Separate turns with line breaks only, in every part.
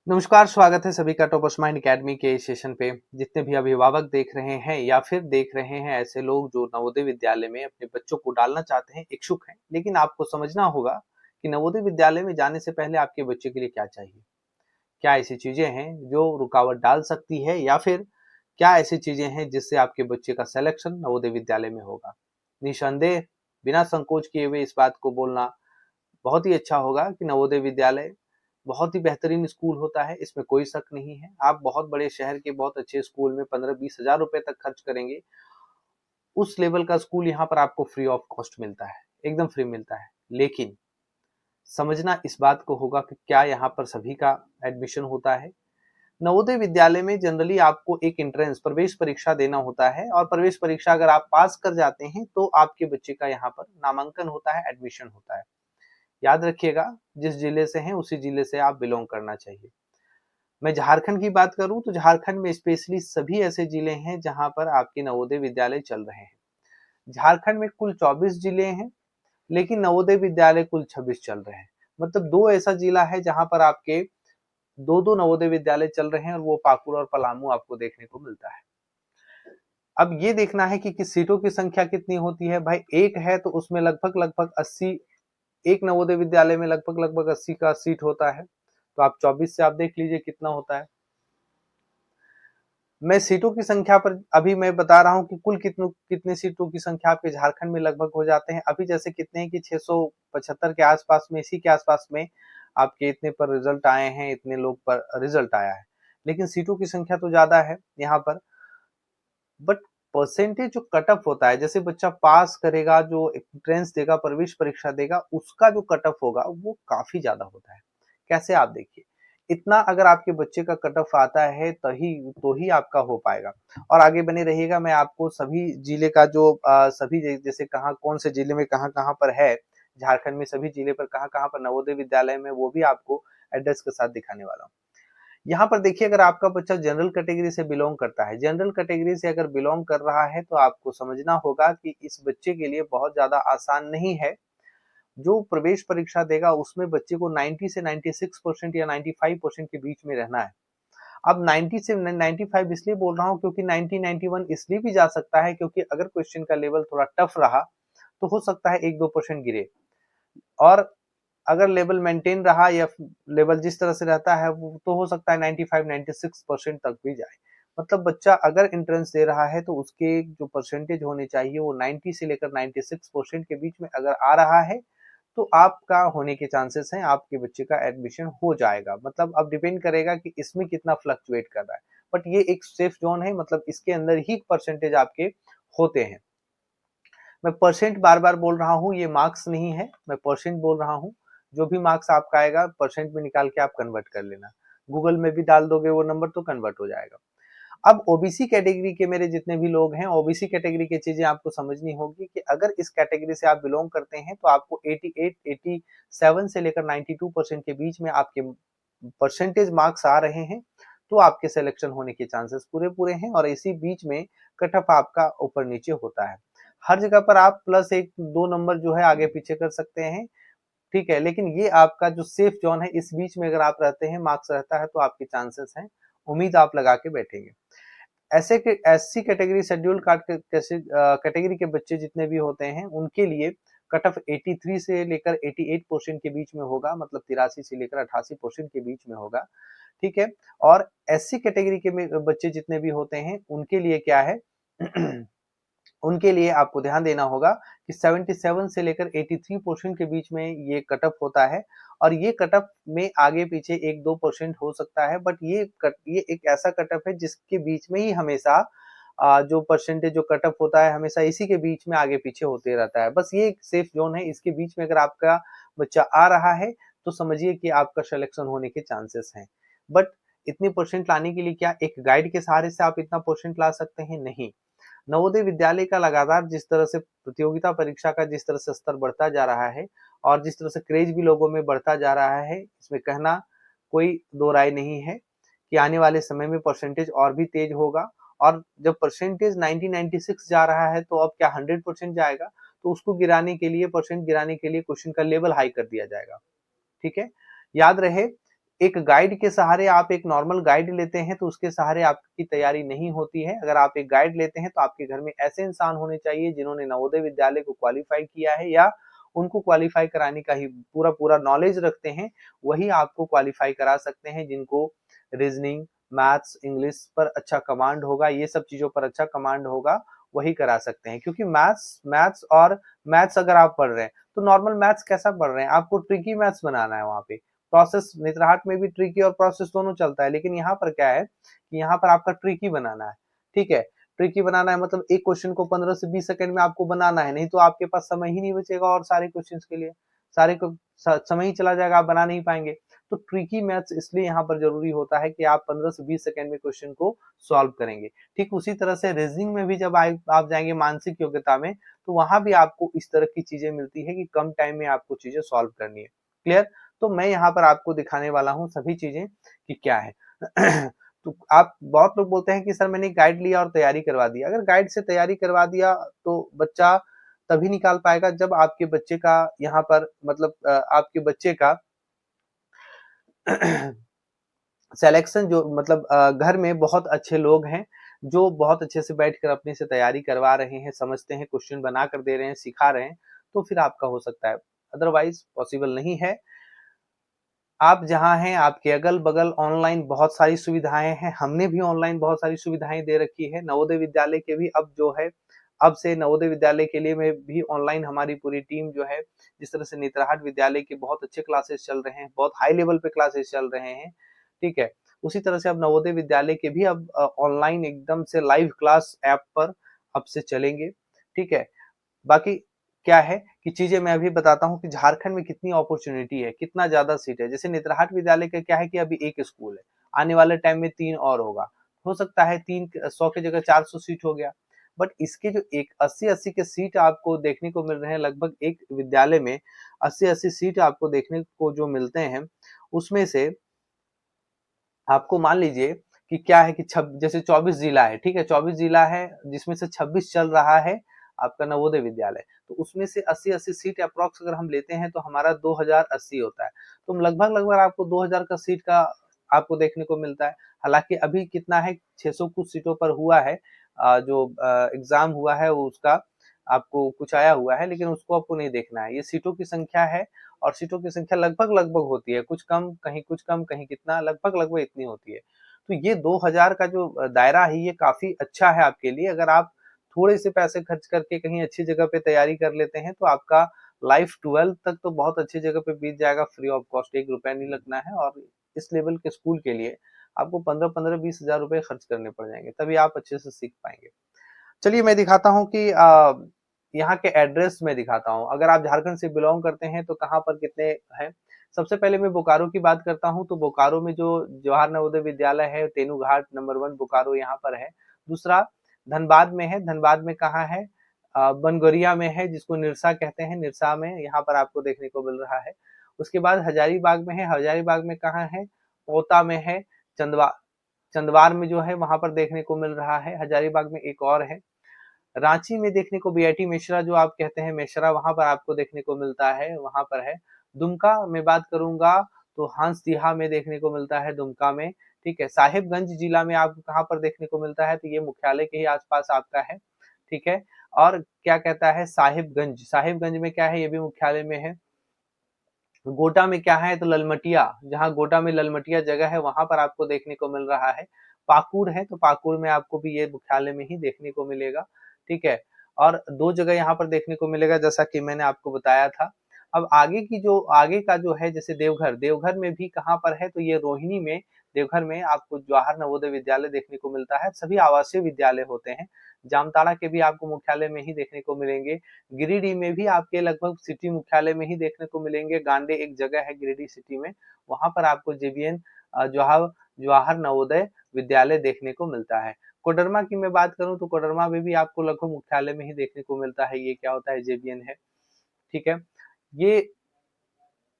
नमस्कार, स्वागत है सभी का टॉपर्स माइंड अकेडमी के इस सेशन पे। जितने भी अभिभावक देख रहे हैं या फिर देख रहे हैं ऐसे लोग जो नवोदय विद्यालय में अपने बच्चों को डालना चाहते हैं, इच्छुक हैं, लेकिन आपको समझना होगा कि नवोदय विद्यालय में जाने से पहले आपके बच्चे के लिए क्या चाहिए। क्या ऐसी चीजें हैं जो रुकावट डाल सकती है या फिर क्या ऐसी चीजें हैं जिससे आपके बच्चे का सिलेक्शन नवोदय विद्यालय में होगा। निसंदेह, बिना संकोच किए हुए इस बात को बोलना बहुत ही अच्छा होगा कि नवोदय विद्यालय बहुत ही बेहतरीन स्कूल होता है, इसमें कोई शक नहीं है। आप बहुत बड़े शहर के बहुत अच्छे स्कूल में 15-20 हजार रुपए तक खर्च करेंगे, उस लेवल का स्कूल यहाँ पर आपको फ्री ऑफ कॉस्ट मिलता है, एकदम फ्री मिलता है। लेकिन समझना इस बात को होगा कि क्या यहाँ पर सभी का एडमिशन होता है। नवोदय विद्यालय में जनरली आपको एक एंट्रेंस प्रवेश परीक्षा देना होता है और प्रवेश परीक्षा अगर आप पास कर जाते हैं तो आपके बच्चे का यहाँ पर नामांकन होता है, एडमिशन होता है। याद रखिएगा, जिस जिले से हैं उसी जिले से आप बिलोंग करना चाहिए। मैं झारखंड की बात करूं तो झारखंड में स्पेशली सभी ऐसे जिले हैं जहां पर आपके नवोदय विद्यालय चल रहे हैं। झारखंड में कुल 24 जिले हैं, लेकिन नवोदय विद्यालय कुल 26 चल रहे हैं। मतलब दो ऐसा जिला है जहां पर आपके दो दो नवोदय विद्यालय चल रहे हैं और वो पाकुड़ और पलामू आपको देखने को मिलता है। अब ये देखना है कि सीटों की संख्या कितनी होती है। भाई एक है तो उसमें लगभग लगभग 80, एक नवोदय विद्यालय में लगभग लगभग 80 का सीट होता है, तो आप 24 से आप देख लीजिए कितना होता है। मैं सीटों की संख्या पर अभी मैं बता रहा हूं कि कुल कितने सीटों की संख्या आपके झारखंड में लगभग हो जाते हैं। अभी जैसे कितने हैं कि 675 के आसपास में, इसी के आसपास में आपके इतने पर रिजल्ट आए हैं, इतने लोग पर रिजल्ट आया है। लेकिन सीटों की संख्या तो ज्यादा है यहाँ पर, बट परसेंटेज जो कट ऑफ होता है, जैसे बच्चा पास करेगा, जो एंट्रेंस देगा, प्रवेश परीक्षा देगा, उसका जो कट ऑफ होगा वो काफी ज्यादा होता है। कैसे, आप देखिए, इतना अगर आपके बच्चे का कट ऑफ आता है तो ही आपका हो पाएगा। और आगे बने रहिएगा, मैं आपको सभी जिले का जो सभी जैसे कहाँ कौन से जिले में कहाँ कहाँ पर है, झारखंड में सभी जिले पर कहाँ कहाँ पर नवोदय विद्यालय में, वो भी आपको एड्रेस के साथ दिखाने वाला हूँ। यहाँ पर देखिए, अगर आपका बच्चा जनरल कैटेगरी से बिलोंग करता है, जनरल कैटेगरी से अगर बिलोंग कर रहा है तो आपको समझना होगा कि इस बच्चे के लिए बहुत ज्यादा आसान नहीं है। जो प्रवेश परीक्षा देगा उसमें बच्चे को 90 से 96% या 95% के बीच में रहना है। अब 90 से 95 इसलिए बोल रहा हूँ क्योंकि 90 91 इसलिए भी जा सकता है क्योंकि अगर क्वेश्चन का लेवल थोड़ा टफ रहा तो हो सकता है 1-2% गिरे। और अगर लेवल मेंटेन रहा या लेवल जिस तरह से रहता है वो तो हो सकता है 95-96% तक भी जाए। मतलब बच्चा अगर एंट्रेंस दे रहा है तो उसके जो परसेंटेज होने चाहिए वो 90 से लेकर 96% के बीच में अगर आ रहा है तो आपका होने के चांसेस हैं, आपके बच्चे का एडमिशन हो जाएगा। मतलब अब डिपेंड करेगा कि इसमें कितना फ्लक्चुएट कर रहा है, बट ये एक सेफ जोन है, मतलब इसके अंदर ही परसेंटेज आपके होते हैं। मैं परसेंट बार बार बोल रहा हूँ, ये मार्क्स नहीं है, मैं परसेंट बोल रहा हूँ। जो भी मार्क्स आपका आएगा परसेंट में निकाल के आप कन्वर्ट कर लेना, गूगल में भी डाल दोगे वो नंबर तो कन्वर्ट हो जाएगा। अब ओबीसी कैटेगरी के मेरे जितने भी लोग हैं, ओबीसी कैटेगरी की चीजें आपको समझनी होगी कि अगर इस कैटेगरी से आप बिलोंग करते हैं तो आपको 88 87 से लेकर 92% के बीच में आपके परसेंटेज मार्क्स आ रहे हैं तो आपके सिलेक्शन होने के चांसेस पूरे पूरे हैं। और इसी बीच में कट ऑफ आपका ऊपर नीचे होता है। हर जगह पर आप प्लस 1-2 नंबर जो है आगे पीछे कर सकते हैं, ठीक है, लेकिन ये आपका जो सेफ जोन है, इस बीच में अगर आप रहते हैं, मार्क्स रहता है तो आपके चांसेस हैं, उम्मीद आप लगा के बैठेंगे। ऐसे के SC category, scheduled caste category के बच्चे जितने भी होते हैं उनके लिए कट ऑफ 83 से लेकर 88% के बीच में होगा, मतलब 83 से लेकर 88% के बीच में होगा, ठीक है। और एससी कैटेगरी के बच्चे जितने भी होते हैं उनके लिए क्या है उनके लिए आपको ध्यान देना होगा कि 77 से लेकर 83% के बीच में ये कट ऑफ होता है। और ये कट ऑफ में आगे पीछे 1-2% हो सकता है, बट ये एक ऐसा कट ऑफ है जिसके बीच में ही हमेशा जो परसेंटेज जो कट ऑफ होता है हमेशा इसी के बीच में आगे पीछे होते रहता है। बस ये एक सेफ जोन है, इसके बीच में अगर आपका बच्चा आ रहा है तो समझिए कि आपका सिलेक्शन होने के चांसेस हैं। बट इतनी परसेंट लाने के लिए क्या एक गाइड के सहारे से आप इतना परसेंट ला सकते हैं? नहीं। नवोदय विद्यालय का लगातार जिस तरह से प्रतियोगिता परीक्षा का जिस तरह से स्तर बढ़ता जा रहा है और जिस तरह से क्रेज भी लोगों में बढ़ता जा रहा है, इसमें कहना कोई दो राय नहीं है कि आने वाले समय में परसेंटेज और भी तेज होगा। और जब परसेंटेज 90-96 जा रहा है तो अब क्या 100% जाएगा? तो उसको गिराने के लिए, परसेंट गिराने के लिए क्वेश्चन का लेवल हाई कर दिया जाएगा, ठीक है। याद रहे, एक गाइड के सहारे, आप एक नॉर्मल गाइड लेते हैं तो उसके सहारे आपकी तैयारी नहीं होती है। अगर आप एक गाइड लेते हैं तो आपके घर में ऐसे इंसान होने चाहिए जिन्होंने नवोदय विद्यालय को क्वालिफाई किया है या उनको क्वालिफाई कराने का ही पूरा पूरा नॉलेज रखते हैं, वही आपको क्वालिफाई करा सकते हैं। जिनको रीजनिंग, मैथ्स, इंग्लिश पर अच्छा कमांड होगा, ये सब चीजों पर अच्छा कमांड होगा, वही करा सकते हैं। क्योंकि मैथ्स मैथ्स और मैथ्स अगर आप पढ़ रहे हैं तो नॉर्मल मैथ्स कैसा पढ़ रहे हैं, आपको ट्रिकी मैथ्स बनाना है। वहां पे प्रोसेस, नेत्रहाट में भी ट्रिकी और प्रोसेस दोनों चलता है, लेकिन यहाँ पर क्या है कि यहाँ पर आपका ट्रिकी बनाना है। ठीक है, ट्रिकी बनाना है मतलब एक क्वेश्चन को 15 से 20 सेकंड में आपको बनाना है, नहीं तो आपके पास समय ही नहीं बचेगा और सारे क्वेश्चंस के लिए सारे को समय ही चला जाएगा, आप बना नहीं पाएंगे। तो ट्रिकी मैथ्स इसलिए यहाँ पर जरूरी होता है कि आप 15 से 20 सेकंड में क्वेश्चन को सॉल्व करेंगे। ठीक उसी तरह से रीजनिंग में भी जब आप जाएंगे मानसिक योग्यता में, तो वहां भी आपको इस तरह की चीजें मिलती है कि कम टाइम में आपको चीजें सॉल्व करनी है। क्लियर? तो मैं यहाँ पर आपको दिखाने वाला हूँ सभी चीजें कि क्या है। तो आप, बहुत लोग बोलते हैं कि सर मैंने गाइड लिया और तैयारी करवा दी। अगर गाइड से तैयारी करवा दिया तो बच्चा तभी निकाल पाएगा जब आपके बच्चे का यहाँ पर मतलब आपके बच्चे का सिलेक्शन जो मतलब घर में बहुत अच्छे लोग हैं जो बहुत अच्छे से बैठकर अपने से तैयारी करवा रहे हैं, समझते हैं, क्वेश्चन बना कर दे रहे हैं, सिखा रहे हैं, तो फिर आपका हो सकता है। अदरवाइज पॉसिबल नहीं है। आप जहाँ हैं, आपके अगल बगल ऑनलाइन बहुत सारी सुविधाएं हैं, हमने भी ऑनलाइन बहुत सारी सुविधाएं दे रखी है। नवोदय विद्यालय के भी अब जो है, अब से नवोदय विद्यालय के लिए में भी ऑनलाइन हमारी पूरी टीम जो है, जिस तरह से नेतरहाट विद्यालय के बहुत अच्छे क्लासेस चल रहे हैं, बहुत हाई लेवल पे क्लासेस चल रहे हैं। ठीक है, उसी तरह से अब नवोदय विद्यालय के भी अब ऑनलाइन एकदम से लाइव क्लास ऐप पर अब से चलेंगे। ठीक है, बाकी क्या है कि चीजें मैं अभी बताता हूँ कि झारखंड में कितनी अपॉर्चुनिटी है, कितना ज्यादा सीट है। जैसे नेतरहाट विद्यालय का क्या है कि अभी एक स्कूल है, आने वाले टाइम में 3 और होगा, हो सकता है 300 की जगह 400 सीट हो गया। बट इसके जो एक 80-80 के सीट आपको देखने को मिल रहे हैं, लगभग एक विद्यालय में 80-80 सीट आपको देखने को जो मिलते हैं, उसमें से आपको मान लीजिए कि क्या है कि जैसे 24 जिला है, ठीक है, 24 जिला है जिसमें से 26 चल रहा है आपका नवोदय विद्यालय, तो उसमें से 80-80 सीट अप्रॉक्स अगर हम लेते हैं तो हमारा 2080 होता है। तो लगभग लगभग आपको 2000 का सीट का आपको देखने को मिलता है। हालांकि अभी कितना है, 600 कुछ सीटों पर हुआ है, जो एग्जाम हुआ है वो उसका आपको कुछ आया हुआ है, लेकिन उसको आपको नहीं देखना है। ये सीटों की संख्या है और सीटों की संख्या लगभग लगभग होती है, कुछ कम कहीं कुछ कम कहीं कितना, लगभग लगभग इतनी होती है। तो ये 2000 का जो दायरा है ये काफी अच्छा है आपके लिए। अगर आप थोड़े से पैसे खर्च करके कहीं अच्छी जगह पे तैयारी कर लेते हैं तो आपका लाइफ 12 तक तो बहुत अच्छी जगह पे बीत जाएगा, फ्री ऑफ कॉस्ट, 1 रुपया नहीं लगना है। और इस लेवल के स्कूल के लिए आपको 15-15, 20 हजार रुपए खर्च करने पड़ जाएंगे, तभी आप अच्छे से सीख पाएंगे। चलिए मैं दिखाता हूँ कि यहाँ के एड्रेस में दिखाता हूँ। अगर आप झारखंड से बिलोंग करते हैं तो कहाँ पर कितने हैं। सबसे पहले मैं बोकारो की बात करता हूँ, तो बोकारो में जो जवाहर नवोदय विद्यालय है, तेनूघाट नंबर 1 बोकारो यहाँ पर है। दूसरा धनबाद में है, धनबाद में कहाँ है, बनगोरिया में है, जिसको निरसा कहते हैं, निरसा में यहाँ पर आपको देखने को मिल रहा है। उसके बाद हजारीबाग में है, हजारीबाग में कहाँ है, पोता में है, चंदवा चंदवार में जो है वहां पर देखने को मिल रहा है। हजारीबाग में एक और है, रांची में देखने को बीआईटी मेशरा जो आप कहते हैं मेशरा, वहां पर आपको देखने को मिलता है, वहां पर है। दुमका में बात करूंगा तो हंस दिहा में देखने को मिलता है, दुमका में। ठीक है, साहिबगंज जिला में आपको कहाँ पर देखने को मिलता है, तो ये मुख्यालय के ही आसपास आपका है। ठीक है, और क्या कहता है, साहिबगंज, साहिबगंज में क्या है, ये भी मुख्यालय में है। गोटा में क्या है, तो ललमटिया, जहाँ गोटा में ललमटिया जगह है वहां पर आपको देखने को मिल रहा है। पाकुड़ है तो पाकुड़ में आपको भी ये मुख्यालय में ही देखने को मिलेगा। ठीक है, और 2 जगह यहाँ पर देखने को मिलेगा जैसा कि मैंने आपको बताया था। अब आगे का जो है, जैसे देवघर, देवघर में भी कहाँ पर है, तो ये रोहिणी में, देवघर में आपको जवाहर नवोदय विद्यालय देखने को मिलता है। सभी आवासीय विद्यालय होते हैं। जामताड़ा के भी आपको मुख्यालय में ही देखने को मिलेंगे। गिरिडीह में भी आपके लगभग सिटी मुख्यालय में ही देखने को मिलेंगे। गांडे एक जगह है गिरिडीह सिटी में, वहां पर आपको जेबीएन जवाहर जवाहर नवोदय विद्यालय देखने को मिलता है। कोडरमा की मैं बात करूं तो कोडरमा में भी आपको लगभग मुख्यालय में ही देखने को मिलता है। ये क्या होता है, जेबीएन है। ठीक है, ये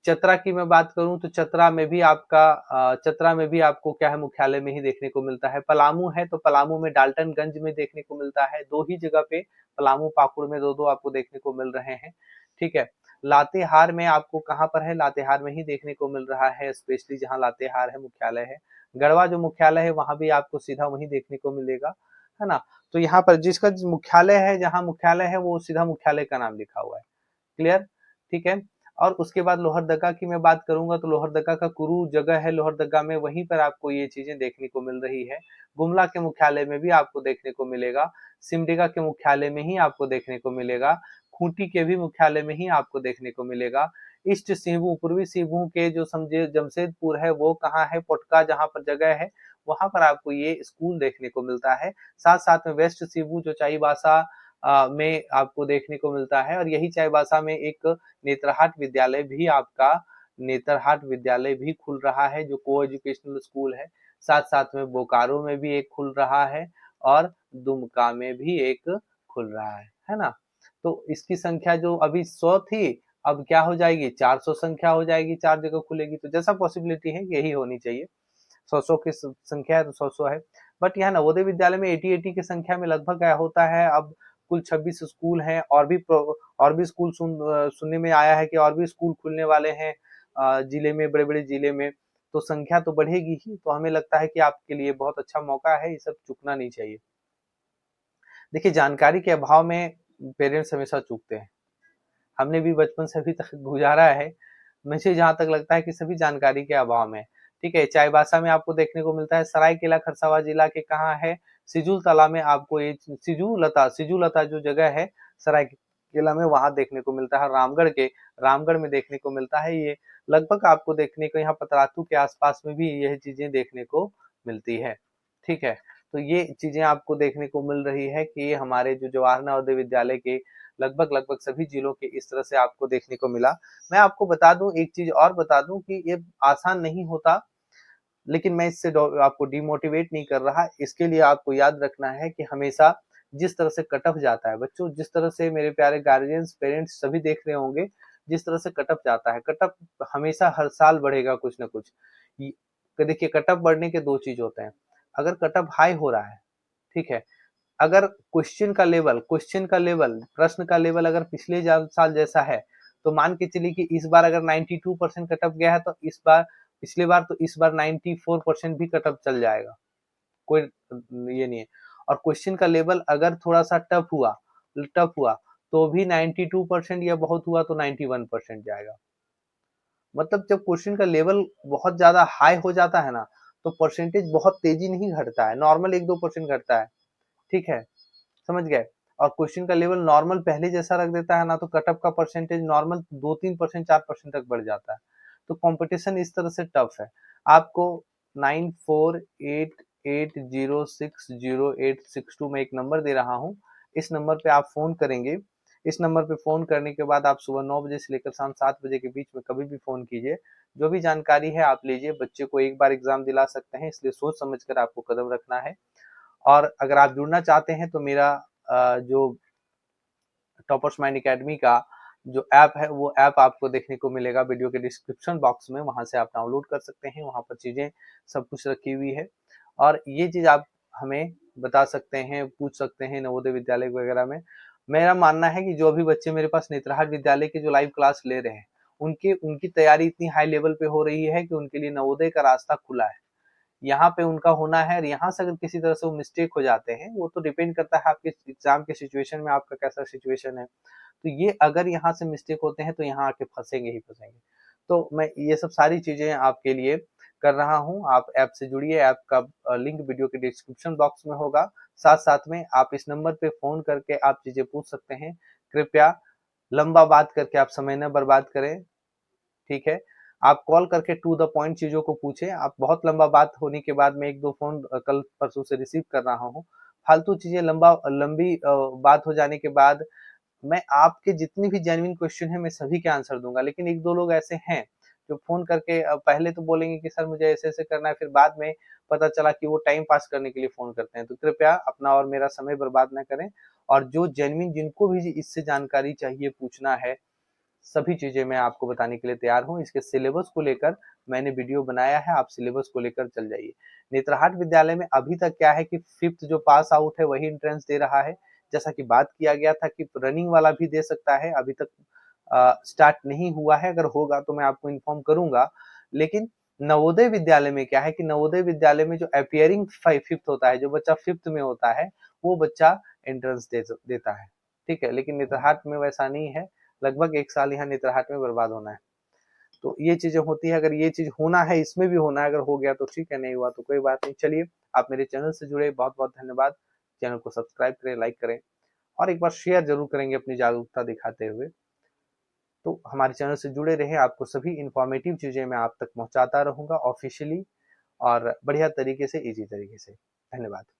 चतरा की मैं बात करूं तो चतरा में भी आपको क्या है, मुख्यालय में ही देखने को मिलता है। पलामू है तो पलामू में डाल्टनगंज में देखने को मिलता है। 2 ही जगह पे, पलामू पाकुड़ में 2-2 आपको देखने को मिल रहे हैं। ठीक है, लातेहार में आपको कहाँ पर है, लातेहार में ही देखने को मिल रहा है, स्पेशली जहाँ लातेहार है मुख्यालय है। गढ़वा जो मुख्यालय है वहां भी आपको सीधा वहीं देखने को मिलेगा, है ना। तो यहाँ पर जिसका मुख्यालय है, जहाँ मुख्यालय है वो सीधा मुख्यालय का नाम लिखा हुआ है। क्लियर, ठीक है। और उसके बाद लोहरदगा की मैं बात करूंगा तो लोहरदगा का कुरू जगह है लोहरदगा में, वहीं पर आपको ये चीजें देखने को मिल रही है। गुमला के मुख्यालय में भी आपको देखने को मिलेगा, सिमडेगा के मुख्यालय में ही आपको देखने को मिलेगा, खूंटी के भी मुख्यालय में ही आपको देखने को मिलेगा। ईस्ट सिंहभूम, पूर्वी सिंहभूम के जो समझे जमशेदपुर है वो कहाँ है, पोटका जहाँ पर जगह है वहां पर आपको ये स्कूल देखने को मिलता है। साथ साथ में वेस्ट सिंहभूम जो चाईबासा में आपको देखने को मिलता है, और यही चाईबासा में एक नेतरहाट विद्यालय भी आपका, नेतरहाट विद्यालय भी खुल रहा है जो को एजुकेशनल स्कूल है। साथ साथ में बोकारो में भी एक खुल रहा है और दुमका में भी एक खुल रहा है ना। तो इसकी संख्या जो अभी 100 थी, अब क्या हो जाएगी, 400 संख्या हो जाएगी, 4 जगह खुलेगी। तो जैसा पॉसिबिलिटी है यही होनी चाहिए, 100 की संख्या है तो 100 है। बट यहाँ नवोदय विद्यालय में 80 की संख्या में लगभग क्या होता है, अब कुल 26 स्कूल हैं, और भी स्कूल सुनने में आया है कि और भी स्कूल खुलने वाले हैं जिले में, बड़े बड़े जिले में। तो संख्या तो बढ़ेगी ही, तो हमें लगता है कि आपके लिए बहुत अच्छा मौका है, ये सब चूकना नहीं चाहिए। देखिए, जानकारी के अभाव में पेरेंट्स हमेशा चूकते हैं, हमने भी बचपन से अभी तक गुजारा है। मुझे जहां तक लगता है कि सभी जानकारी के अभाव में, ठीक है। चाईबासा में आपको देखने को मिलता है, सरायकेला खरसावां जिला के कहाँ है, सिजुल तला में आपको ये सिजुलता जो जगह है सरायकेला में, वहां देखने को मिलता है। रामगढ़ में देखने को मिलता है ये। लगभग आपको देखने को यहाँ पतरातू के आसपास में भी यह चीजें देखने को मिलती है, ठीक है। तो ये चीजें आपको देखने को मिल रही है कि हमारे जो जवाहर नवोदय विद्यालय के लगभग लगभग सभी जिलों के इस तरह से आपको देखने को मिला। मैं आपको बता दूं, एक चीज और बता दूं कि ये आसान नहीं होता, लेकिन मैं इससे आपको डिमोटिवेट नहीं कर रहा। इसके लिए आपको याद रखना है कि हमेशा जिस तरह से कट ऑफ जाता है बच्चों, जिस तरह से मेरे प्यारे गार्जियंस पेरेंट्स सभी देख रहे होंगे, जिस तरह से कट ऑफ जाता है, कट ऑफ हमेशा हर साल बढ़ेगा कुछ ना कुछ। देखिए, कट ऑफ बढ़ने के दो चीज होते हैं। अगर कट ऑफ हाई हो रहा है, ठीक है, अगर प्रश्न का लेवल अगर पिछले साल जैसा है, तो मान के चलिए कि इस बार अगर 92% कट ऑफ गया है, तो इस बार, पिछले बार तो इस बार 94% भी कट ऑफ चल जाएगा, कोई ये नहीं है। और क्वेश्चन का लेवल अगर थोड़ा सा टफ हुआ तो भी 92% या बहुत हुआ तो 91% जाएगा। मतलब जब क्वेश्चन का लेवल बहुत ज्यादा हाई हो जाता है ना, तो परसेंटेज बहुत तेजी नहीं घटता है, नॉर्मल 1-2% घटता है, ठीक है, समझ गए। और क्वेश्चन का लेवल नॉर्मल पहले जैसा रख देता है ना, तो कटअप का परसेंटेज नॉर्मल 2-3%, 4% तक बढ़ जाता है। तो कंपटीशन इस तरह से टफ है। आपको 9488060862 में एक नंबर दे रहा हूँ, इस नंबर पे आप फोन करेंगे। इस नंबर पे फोन करने के बाद आप सुबह 9 बजे से लेकर शाम 7 बजे के बीच में कभी भी फोन कीजिए, जो भी जानकारी है आप लीजिए। बच्चे को एक बार एग्जाम दिला सकते हैं, इसलिए सोच समझ कर आपको कदम रखना है। और अगर आप जुड़ना चाहते हैं तो मेरा जो टॉपर्स माइंड एकेडमी का जो ऐप है, वो ऐप आपको देखने को मिलेगा वीडियो के डिस्क्रिप्शन बॉक्स में, वहां से आप डाउनलोड कर सकते हैं। वहां पर चीजें सब कुछ रखी हुई है, और ये चीज आप हमें बता सकते हैं, पूछ सकते हैं नवोदय विद्यालय वगैरह में। मेरा मानना है कि जो भी बच्चे मेरे पास नेतरहाट विद्यालय के जो लाइव क्लास ले रहे हैं, उनकी उनकी तैयारी इतनी हाई लेवल पे हो रही है कि उनके लिए नवोदय का रास्ता खुला है, यहाँ पे उनका होना है। और यहाँ से अगर किसी तरह से वो मिस्टेक हो जाते हैं, वो तो डिपेंड करता है आपके एग्जाम के सिचुएशन में, आपका कैसा सिचुएशन है। तो ये अगर यहाँ से मिस्टेक होते हैं तो यहाँ आके फंसेंगे ही फंसेंगे। तो मैं ये सब सारी चीजें आपके लिए कर रहा हूँ। आप ऐप से जुड़िए, ऐप का लिंक वीडियो के डिस्क्रिप्शन बॉक्स में होगा। साथ साथ में आप इस नंबर पे फोन करके आप चीजें पूछ सकते हैं। कृपया लंबा बात करके आप समय न बर्बाद करें, ठीक है। आप कॉल करके टू द पॉइंट चीजों को पूछें। आप बहुत लंबा बात होने के बाद मैं 1-2 फोन कल परसों से रिसीव कर रहा हूँ, फालतू चीजें लंबी बात हो जाने के बाद मैं आपके जितनी भी जेन्युइन क्वेश्चन है मैं सभी के आंसर दूंगा। लेकिन 1-2 लोग ऐसे हैं जो फोन करके पहले तो बोलेंगे कि सर मुझे ऐसे ऐसे करना है, फिर बाद में पता चला कि वो टाइम पास करने के लिए फोन करते हैं। तो कृपया अपना और मेरा समय बर्बाद न करें, और जो जेन्युइन जिनको भी इससे जानकारी चाहिए, पूछना है, सभी चीजें मैं आपको बताने के लिए तैयार हूँ। इसके सिलेबस को लेकर मैंने वीडियो बनाया है, आप सिलेबस को लेकर चल जाइए। नेतरहाट विद्यालय में अभी तक क्या है कि 5th जो पास आउट है वही एंट्रेंस दे रहा है। जैसा कि बात किया गया था कि रनिंग वाला भी दे सकता है, अभी तक स्टार्ट नहीं हुआ है, अगर होगा तो मैं आपको इन्फॉर्म करूंगा। लेकिन नवोदय विद्यालय में क्या है कि नवोदय विद्यालय में जो अपियरिंग फिफ्थ होता है, जो बच्चा फिफ्थ में होता है, वो बच्चा एंट्रेंस देता है, ठीक है। लेकिन नेतरहाट में वैसा नहीं है, लगभग 1 साल यहाँ नेतरहाट में बर्बाद होना है। तो ये चीजें होती है, अगर ये चीज होना है इसमें भी होना है, अगर हो गया तो ठीक है, नहीं हुआ तो कोई बात नहीं। चलिए, आप मेरे चैनल से जुड़े, बहुत बहुत धन्यवाद। चैनल को सब्सक्राइब करें, लाइक करें और एक बार शेयर जरूर करेंगे अपनी जागरूकता दिखाते हुए। तो हमारे चैनल से जुड़े रहें, आपको सभी इंफॉर्मेटिव चीजें मैं आप तक पहुंचाता रहूंगा ऑफिशियली और बढ़िया तरीके से, इजी तरीके से। धन्यवाद।